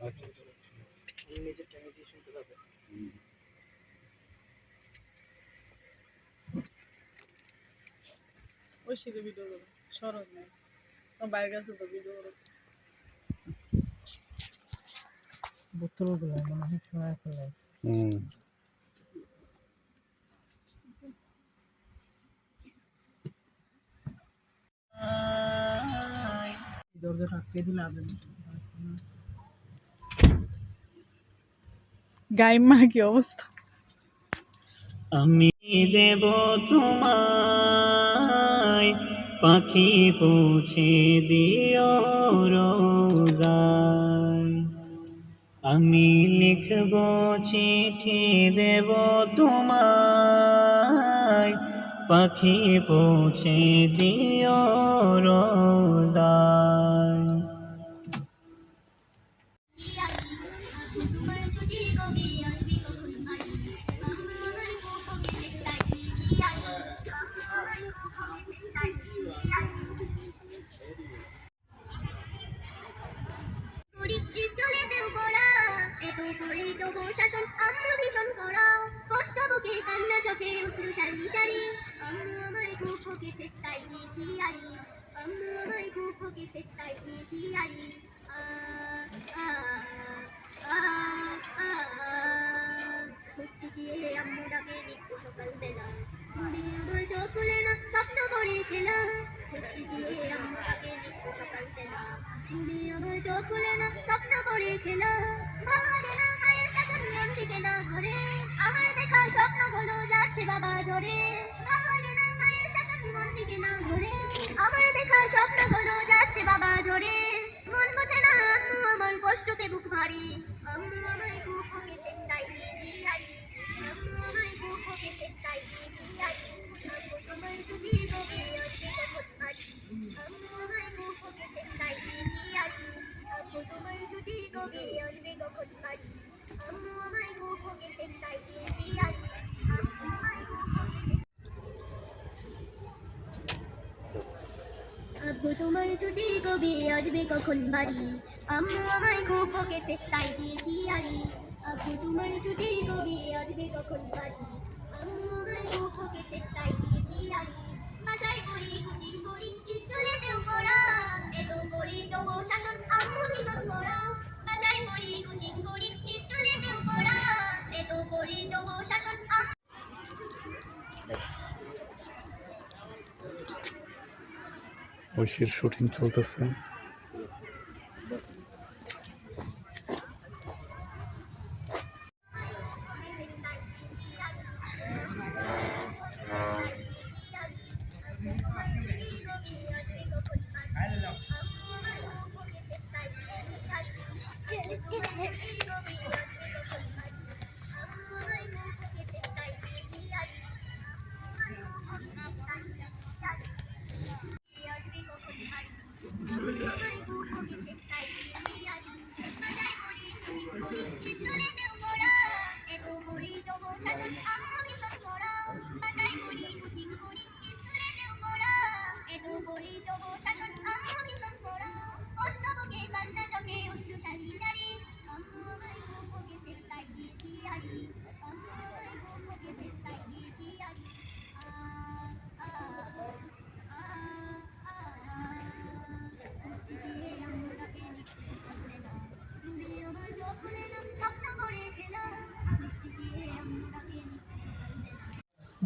আচ্ছা আচ্ছা, ঠিক আছে। নিজেরটা নিজে শুনতে পাবে। ওই সিঁড়ি ভিডিও করো, সরব নেই বাইরের কাছে তো ভিডিও করো। বোতলগুলো মনে হয় শোয়া ফেলে। দরজাটা আটকে দিলে আবেন গাইমা কি অবস্থা। আমি দেব তোমায় পাখি পৌঁছে দিও রোজায়, আমি লিখব চিঠি দেব তোমায় পাখি পৌঁছে দিও রোজায়। আব্বু তোমার ছুটি কবে আসবে কখন বাড়ি, আম্মু আমায় খুব বকেছে তাই দিয়েছি আড়ি। আব্বু তোমার ছুটি কবে আসবে কখন বাড়ি, আম্মু আমায় খুব বকেছে তাই দিয়েছি আড়ি। বাজাই করি কোচিং করি স্কুলেতেও পড়া, এত করি তবু শাসন আম্মু ভীষণ পড়া। বাজাই করি কোচিং করি স্কুলেতেও পড়া, এত করি তবু শাসন আম্মু। ঐশীর শুটিং চলতেছে।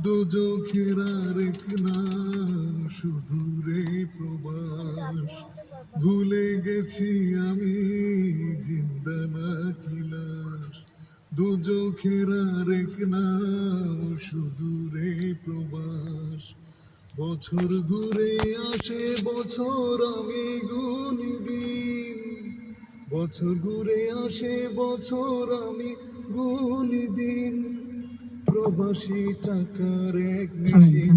দুজখের আরেক নাম শুধু রে প্রবাস, ভুলে গেছি আমি জিন্দা নাকি লাশ। দুজখের আরেক নাম শুধু রে প্রবাস, বছর ঘুরে আসে বছর আমি গুনি দিন, বছর ঘুরে আসে বছর আমি গুনি দিন। প্রবাসী টাকার এক মেশিন।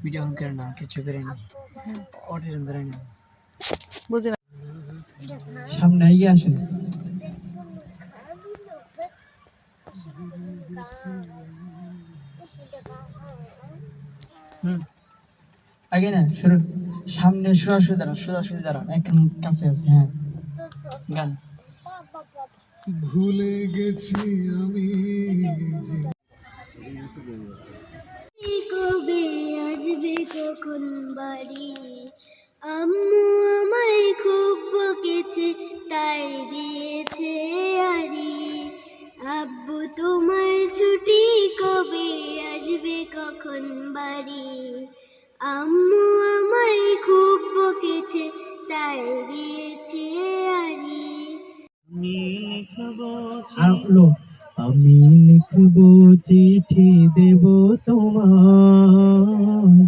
ভিডিও অন করে না, কিছু করে না, অডিও ধরে না, বুঝে না। সামনে এগিয়ে আসেন। আগে না শুরু, সামনে সোজাসুজি দাঁড়ান, সোজাসুজি দাঁড়ান, একদম কাছে আছে। হ্যাঁ গান ভুলে গেছি আমি কবে আসবে কখন বাড়ি আম্মু আমায় খুব বকেছে তাই দিয়েছে আরি আব্বু তোমার ছুটি কবে আসবে কখন বাড়ি আম্মু আমায় খুব বকেছে তাই দিয়েছে আরি আমি লিখবো আমি লিখবো চিঠি দেব তোমায়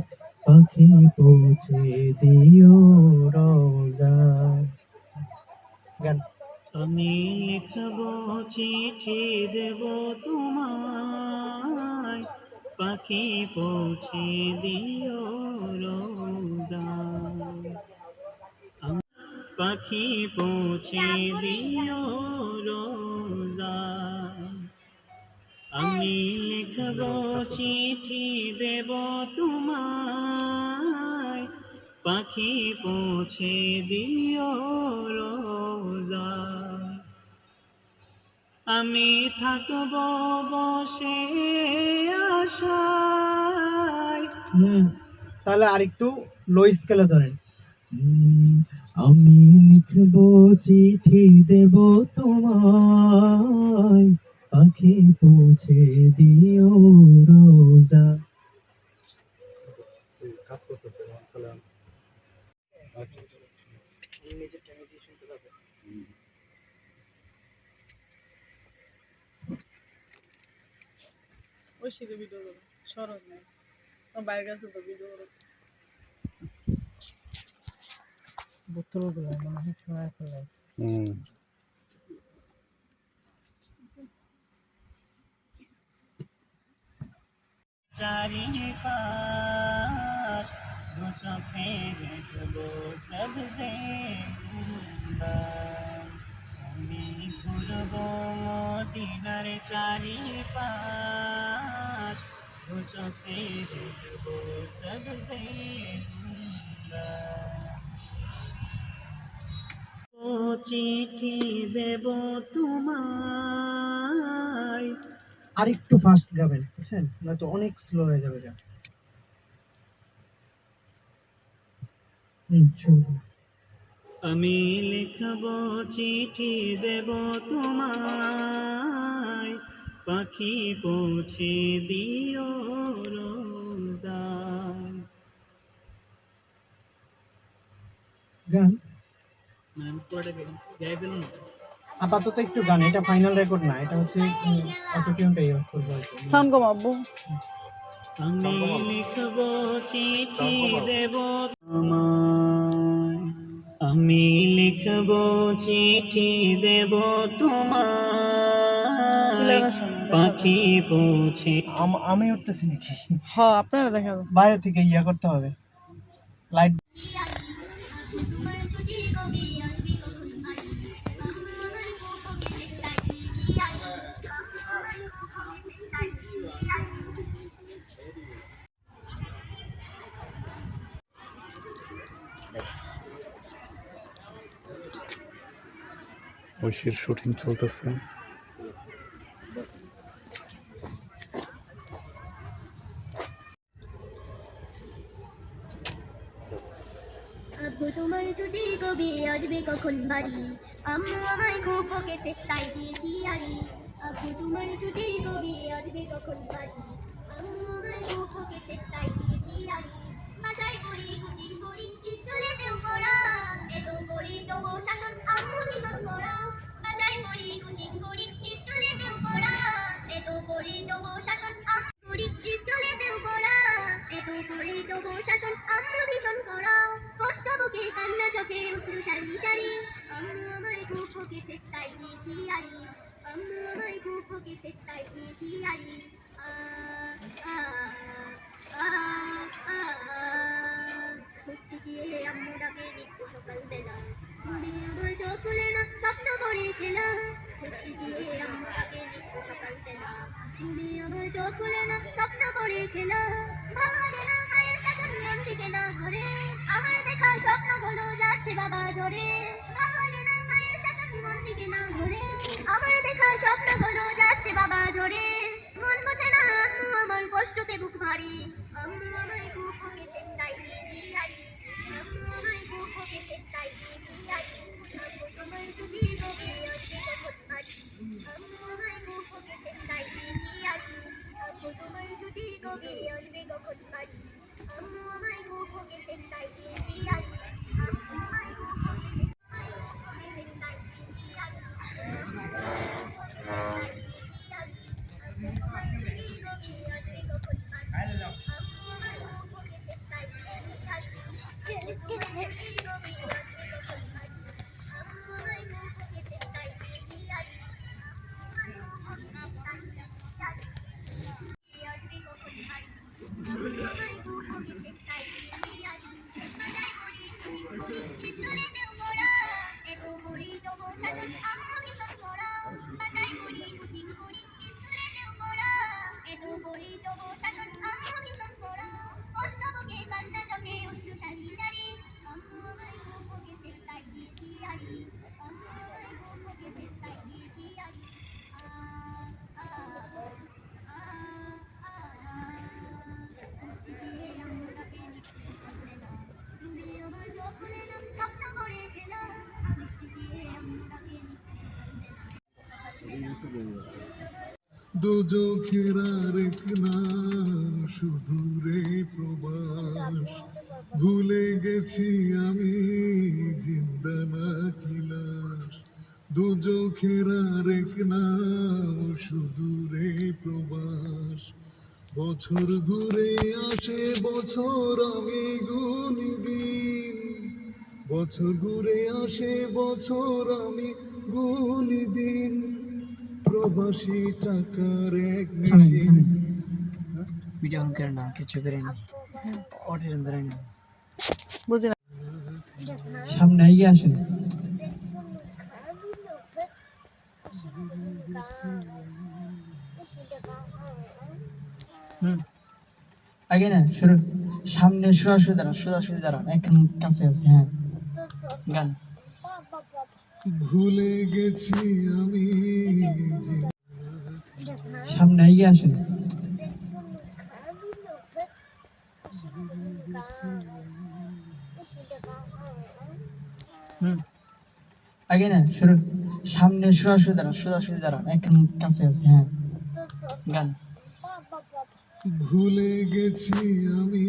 পাখি পৌঁছে দিও রোজা গান আমি লিখবো চিঠি দেব তোমায় পাখি পৌঁছে দিও রোজায় পাখি পৌঁছে দিও রোজায় আমি লিখবো চিঠি দেব তোমায় পাখি পৌঁছে দিও রোজায় আমি থাকব বসে আশায়। তাহলে আরেকটু লো স্কেলে ধরেন। আমি লিখবো চিঠি দেব তোমায় পাখি পৌঁছে দিও রোজা। কাজ করতেছে চলে আচ্ছা আচ্ছা ওই শীতে ভিডিও করো সরব নেই বাইরের কাছে তো ভিডিও করো বোতলগুলো মনে হয় শোনায় ফেলে। চারিপাশ দু চোখে দেখবো সবসে সুন্দর আমি ঘুরবো মদিনার চারিপাশ দু চোখে দেখবো সবসে সুন্দর ও চিঠি দেব তোমায় আর একটু ফাস্ট গাবেন বুঝছেন নয়তো অনেক স্লো হয়ে যাবে যা। শুনুন আমি লিখব চিঠি দেব তোমায় পাখি পৌঁছে দিও রোজায় গান গাই ফেলুন আপাতত একটু গান, এটা ফাইনাল রেকর্ড না, এটা হচ্ছে অটোটিউনটা ইউজ করবো আর কি। সাউন্ড কমাবো। আমি লিখব চিঠি দেব তোমায় আমি লিখব চিঠি দেব তোমায় পাখি পৌঁছে আমি উঠতেছি নাকি? হ্যাঁ আপনারা দেখা যাবে বাইরে থেকে ইয়া করতে হবে লাইট। তোমার ছুটি কবে আসবে কখন বাড়ি আম্মু আমায় খুব বকেছে তাই দিয়েছি আরি আম্মু আমায় খুব বকেছে তাই দিয়েছি আরি ঐশীর শুটিং চলতেছে। আব্বু তোমার ছুটি কবে আসবে কখন বাড়ি আম্মু আমায় খুব বকেছে তাই দিয়েছি আরি আব্বু তোমার ছুটি কবে আসবে কখন বাড়ি আম্মু আমায় খুব বকেছে তাই দিয়েছি আরি বাজাই করি কুচিং করি স্কুলেতেও পড়া এত করি তবু শাসন আম্মু ভীষণ পড়া বাজাই করি কুচিং করি স্কুলেতেও পড়া এত করি তবু শাসন আম্মু করি স্কুলেতেও পড়া এত করি তবু শাসন আম্মু ভীষণ পড়া কষ্ট বুকে কান্না চোখে উঠল সারি সারি আম্মু আমায় খুব বকেছে তাই দিয়েছি আরি আম্মু আমায় খুব বকেছে তাই দিয়েছি আরি সত্যি দিয়ে আম্মু ডাকে নিত্য সকাল বেলা তুমি আমার চোখ খুলে না স্বপ্ন করে খেলা সত্যি দিয়ে আম্মু ডাকে নিত্য সকাল বেলা তুমি আমার চোখ খুলে না স্বপ্ন করে খেলা ভাঙা দেনা মায়ের শাসন মন থেকে না ঘরে আমার দেখা স্বপ্নগুলো যাচ্ছে বাবা ধরে ভাঙা দেনা মায়ের শাসন মন থেকে না ঘরে কষ্টতে বুক ভারী আম্মু আমায় খুব বকেছে তাই দিয়েছি আরি আম্মু আমায় খুব বকেছে তাই দিয়েছি আরি আব্বু তোমার ছুটি কবে আসবে কখন বাড়ি আম্মু আমায় খুব বকেছে তাই দিয়েছি আরি আব্বু তোমার ছুটি কবে আসবে কখন বাড়ি আম্মু আমায় খুব বকেছে তাই দিয়েছি আরি আম্মু আমায় খুব বকেছে তাই দিয়েছি আরি দুজখের আরেক নাম সুদূরে প্রবাস ভুলে গেছি আমি জিন্দা নাকি লাশ দুজখের আরেক নাম সুদূরে প্রবাস বছর ঘুরে আসে বছর আমি গুনি দিন বছর ঘুরে আসে বছর আমি গুনি দিন প্রবাসী টাকার এক মেশিন ভিডিও অন করে না কিছু করে না অর্ডার ধরে না বুঝি না সামনে এগিয়ে আসেন আগে না শুরু সামনে সোজাসুজি দাঁড়ান এখন কাছে আছে হ্যাঁ গান ভুলে গেছি আমি সামনে এগিয়ে আসেন আগে না শুরু সামনে সোজাসুজি দাঁড়ান এখন কাছে আছে হ্যাঁ গান ভুলে গেছি আমি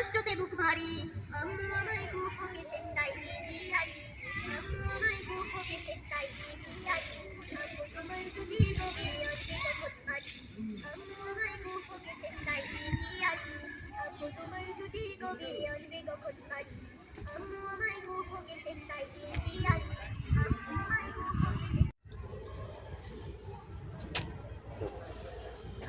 কষ্টতে বুক ভারী আম্মু আমায় খুব বকেছে তাই দিয়েছি আরি আম্মু আমায় খুব বকেছে তাই দিয়েছি আরি আব্বু তোমার ছুটি কবে আসবে কখন বাড়ি আম্মু আমায় খুব বকেছে তাই দিয়েছি আরি আব্বু তোমার ছুটি কবে আসবে কখন বাড়ি আম্মু আমায় খুব বকেছে তাই দিয়েছি আরি আম্মু আমায় খুব বকেছে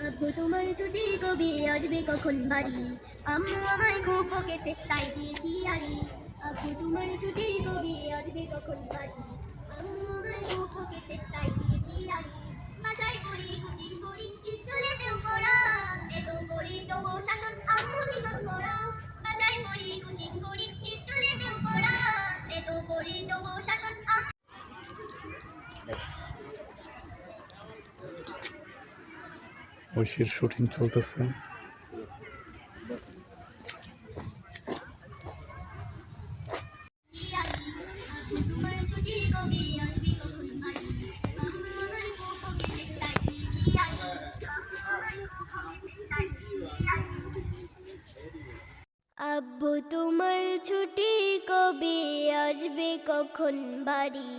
আব্বু তোমার ছুটি কবে আসবে কখন বাড়ি আম্মু আমায় খুব বকেছে তাই দিয়েছি আরি আব্বু তোমার ছুটি কবে আসবে কখন বাড়ি আম্মু আমায় খুব বকেছে তাই দিয়েছি আরি বাজাই করি কোচিং করি স্কুলে দেও পড়া এত করি তবু শাসন আম্মু ভীষণ পড়া বাজাই ঐশীর শুটিং চলতেছে। আব্বু তোমার ছুটি কবে আসবে কখন বাড়ি?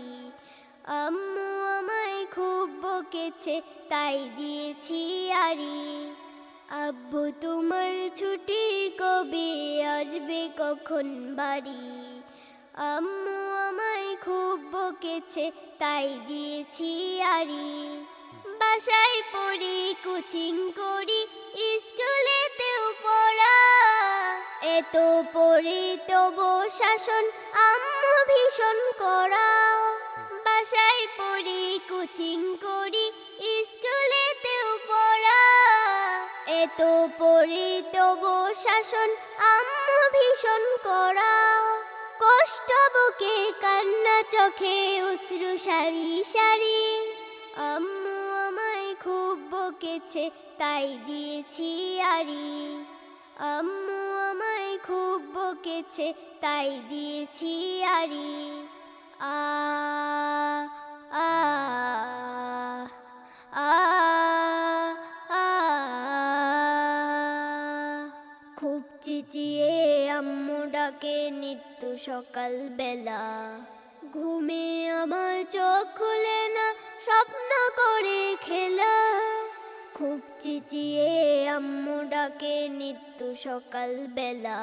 আম্মু আমায় খুব বকেছে তাই দিয়েছি আড়ি। আব্বু তোমার ছুটি কবে আসবে কখন বাড়ি? আম্মু আমায় খুব বকেছে তাই দিয়েছি আড়ি। বাসায় পড়ি কোচিং করি স্কুলেতেও পড়া, এত পড়ি তবু শাসন আম্মু ভীষণ করা। বাসায় পড়ি কোচিং করি স্কুলেতেও পড়া, এত পড়ি তবু শাসন আম্মু ভীষণ করা। কষ্ট বুকে কান্না চোখে অশ্রু সারি সারি। আম্মু আমায় খুব বকেছে তাই দিয়েছি আড়ি। আম্মু আমায় খুব বকেছে তাই দিয়েছি আড়ি। আ আ আ আ খুব চেঁচিয়ে আম্মু ডাকে নিত্য সকাল বেলা। ঘুমে আমার চোখ খুলে না স্বপ্ন করে খেলা। খুব চেঁচিয়ে আম্মু ডাকে নিত্য সকাল বেলা।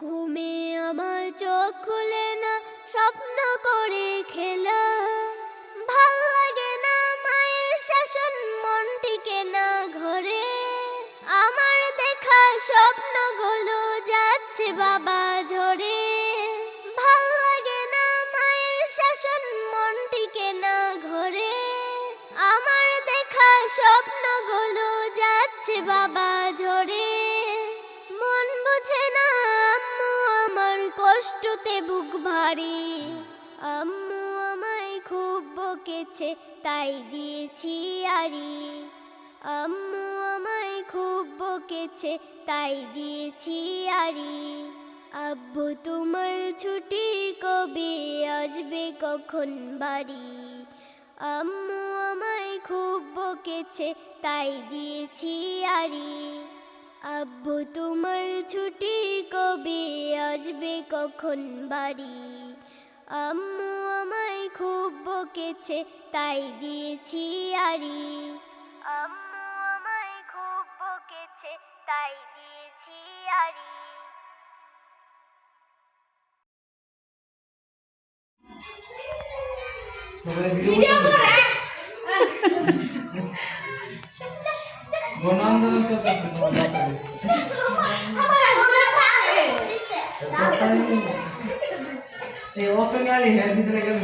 ঘুমে আমার চোখ খুলে না স্বপ্ন করে খেলা। ভাল লাগে না মায়ের শাসন মন টিকে না ঘরে। আমার দেখা স্বপ্নগুলো যাচ্ছে বাবা ঝরে। ভাল লাগে না মায়ের শাসন মন টিকে না ঘরে। আমার দেখা স্বপ্নগুলো যাচ্ছে বাবা ঝরে। মন বুঝে না আম্মু আমার কষ্টতে বুক ভারী। আম্মু আমায় খুব বকেছে তাই দিয়েছি আড়ি। আম্মু আমায় খুব বকেছে তাই দিয়েছি আড়ি। আব্বু তোমার ছুটি কবে আসবে কখন বাড়ি? আম্মু আমায় খুব বকেছে তাই দিয়েছি আড়ি। আব্বু তোমার ছুটি কবে আসবে কখন বাড়ি? আম্মু আমায় খুব বকেছে তাই দিয়েছি আড়ি। আম্মু আমায় খুব বকেছে তাই দিয়েছি আড়ি। এই অত নিয়ে হেয়ার পিছনে গেল